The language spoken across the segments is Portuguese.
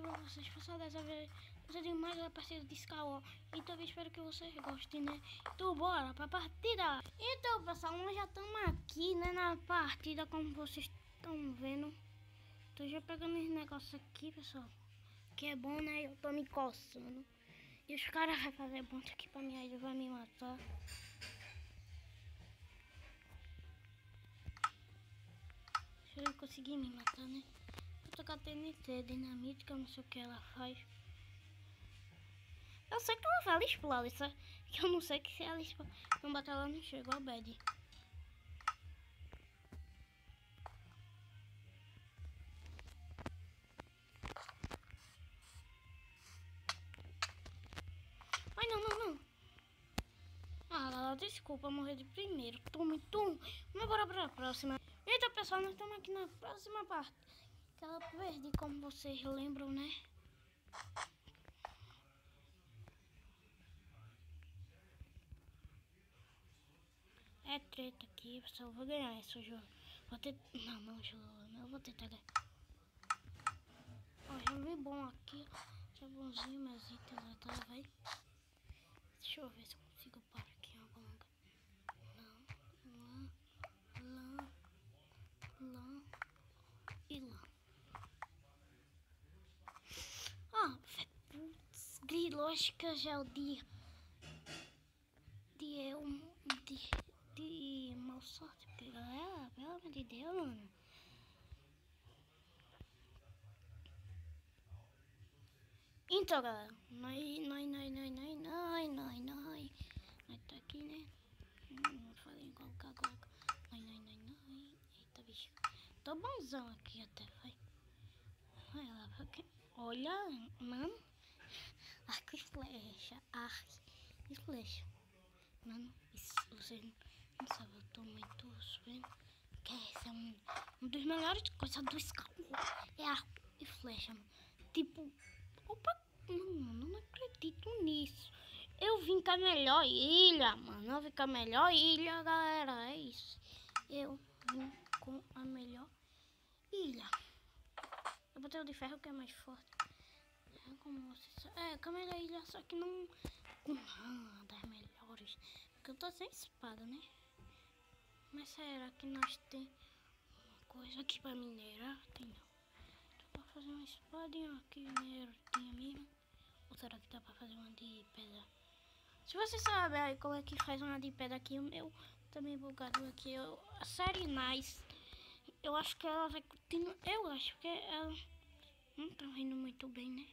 pra vocês. Pessoal, dessa vez você tem mais a partida de Skywar. Então eu espero que vocês gostem, né? Então bora pra partida. Então pessoal, nós já estamos aqui, né, na partida, como vocês estão vendo. Tô já pegando esse negócio aqui, pessoal, que é bom, né? Eu tô me coçando. E os caras vão fazer ponto aqui pra mim, aí ele vai me matar. Se ele conseguir me matar, né? Vou tocar TNT, dinamite, que eu não sei o que ela faz. Eu sei que ela explode, só que eu não sei que se ela explode. Não bater ela não chega, ó, bad. Ai, não. Ah, desculpa, morrer de primeiro. Tome. Mas bora pra próxima. Então, pessoal, nós estamos aqui na próxima parte. Que ela perdi, como vocês lembram, né? É treta aqui, pessoal. Vou ganhar esse jogo. Vou ter... Não, eu vou tentar ganhar. Ó, já vi bom aqui. Já bonzinho, meus itens atrás, vai. Deixa eu ver se eu consigo parar aqui em algum lugar. Não. Lá e lá. Ah, putz, grilo, acho que já é o dia de mau sorte, porque galera, pelo amor de Deus, mano. Então, galera, nós tá aqui, né? Falei colocar. Eita, bicho. Tô bonzão aqui até, vai. Olha lá, porque... Olha, mano. Arco e flecha. Mano, isso, vocês não sabem, eu tô muito subindo. Que esse é um dos melhores coisas do Skywar. É arco e flecha, mano. Tipo, opa, não acredito nisso. Eu vim com a melhor ilha, mano. Eu vim com a melhor ilha, galera. É isso. Eu vim com a melhor ilha. Eu botei o de ferro que é mais forte. É como vocês... É, com a melhor ilha, só que não com nada das melhores. Porque eu tô sem espada, né? Mas será que nós tem uma coisa aqui pra minerar? Tem não. Dá pra fazer uma espadinha aqui, mineirinha mesmo. Ou será que dá pra fazer uma de pedra? Se você sabe aí como é que faz uma de pedra aqui, o meu também bugado aqui. A série Nice, eu acho que ela vai continuar. Eu acho que ela não tá indo muito bem, né?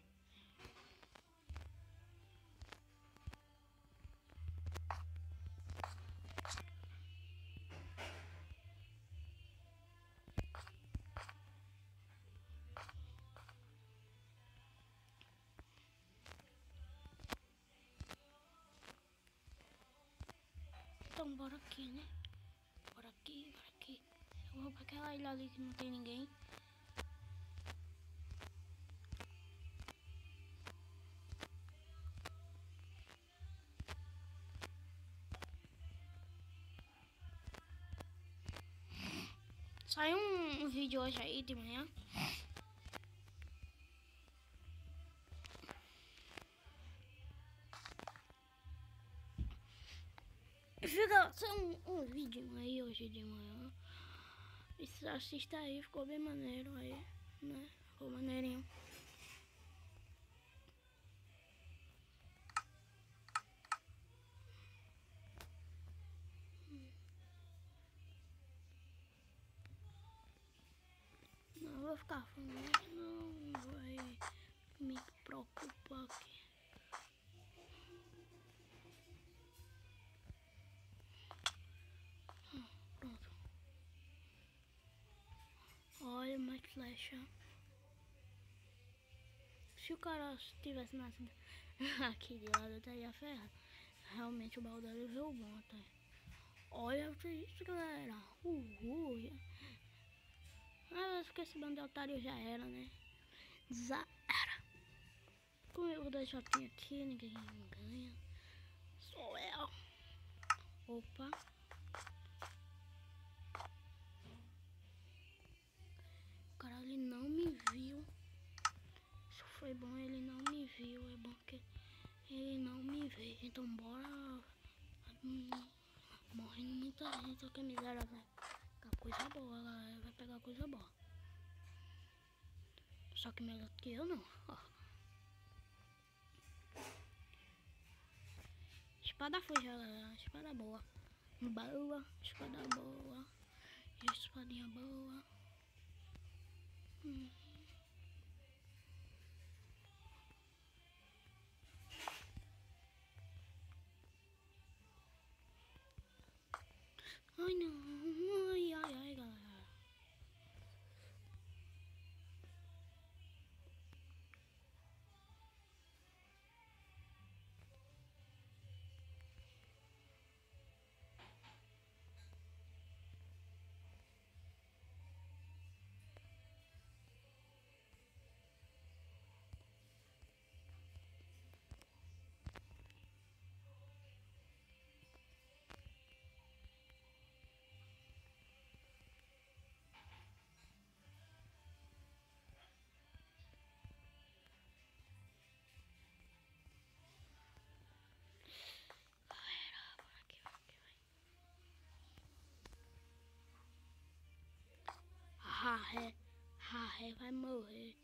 Então bora aqui, né? Bora aqui. Eu vou pra aquela ilha ali que não tem ninguém. Saiu um vídeo hoje aí de manhã. Saiu um vídeo aí hoje de manhã. E se assista aí, ficou bem maneiro aí, né? Ficou maneirinho. Não vou ficar falando, não vai me preocupar aqui. Pronto. Olha, mais flecha. Se o cara tivesse nascido aqui de lado, eu estaria ferrado. Realmente o baldeiro veio bom até. Olha isso, galera. Ah, acho que esse bando de otário já era, né? Já era. Como eu vou dar shopping aqui, ninguém ganha. Sou eu. Opa. O cara ali não me viu. Isso foi ver. Então bora. Morrendo muita gente, que miséria, velho. Pegar coisa boa, galera. Vai pegar coisa boa. Só que melhor que eu não. Ó. Espada foi, galera. Espada boa. Boa. Espada boa. Espadinha boa. Ai não. Ai, ai, ai, galera. Raré vai morrer.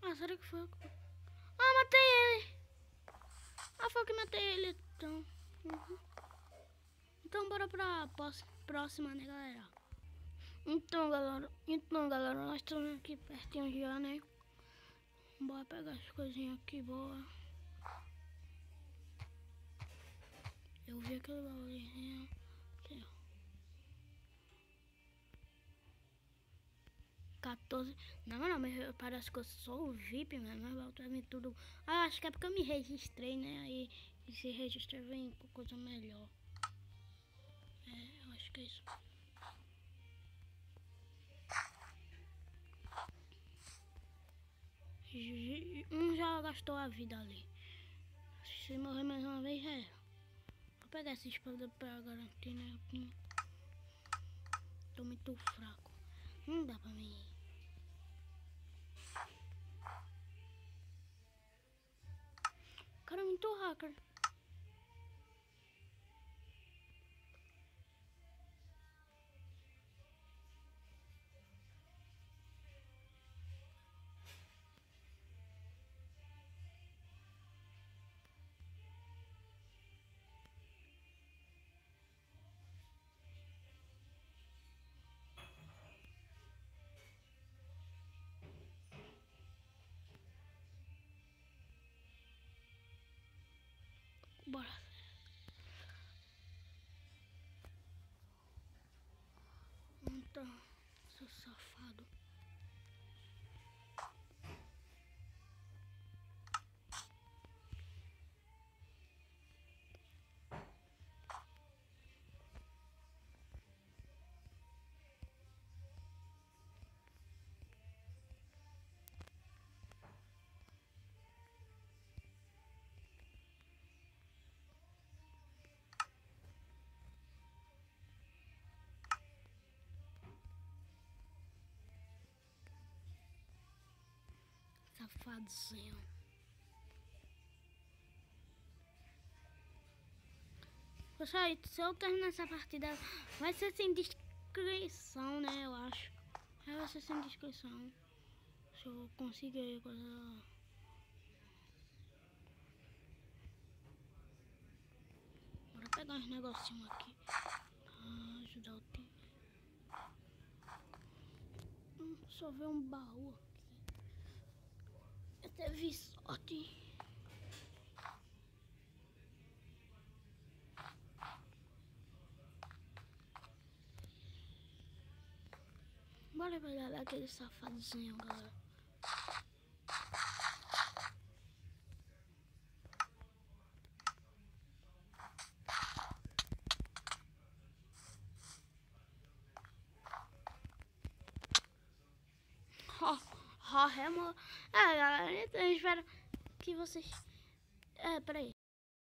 Ah, será que foi? Ah, matei ele. Ah, foi que matei ele. Então, então bora pra próxima, né, galera? Então, galera, nós estamos aqui pertinho já, né? Bora pegar as coisinhas aqui, boa. Eu vi aquele bagulhinho aqui, ó. 14. Não, mas parece que eu sou o VIP, mano. Mas volta a vir tudo. Ah, acho que é porque eu me registrei, né? Aí se registrar vem com coisa melhor. É, eu acho que é isso. Já gastou a vida ali. Se morrer mais uma vez, é. Vou pegar essa espada pra garantir, né? Tô muito fraco. Não dá pra mim. O cara é muito hacker. Bora. Então, seu safado. Safadozinho. Pessoal, se eu terminar essa partida, vai ser sem descrição, né? Eu acho. Vai ser sem descrição. Se eu conseguir coisa. Bora pegar uns negocinhos aqui. Ajudar o time. Só ver um baú aqui. Eu teve sorte. Bora pegar aquele safadozinho, galera. Galera, então eu espero que vocês... peraí.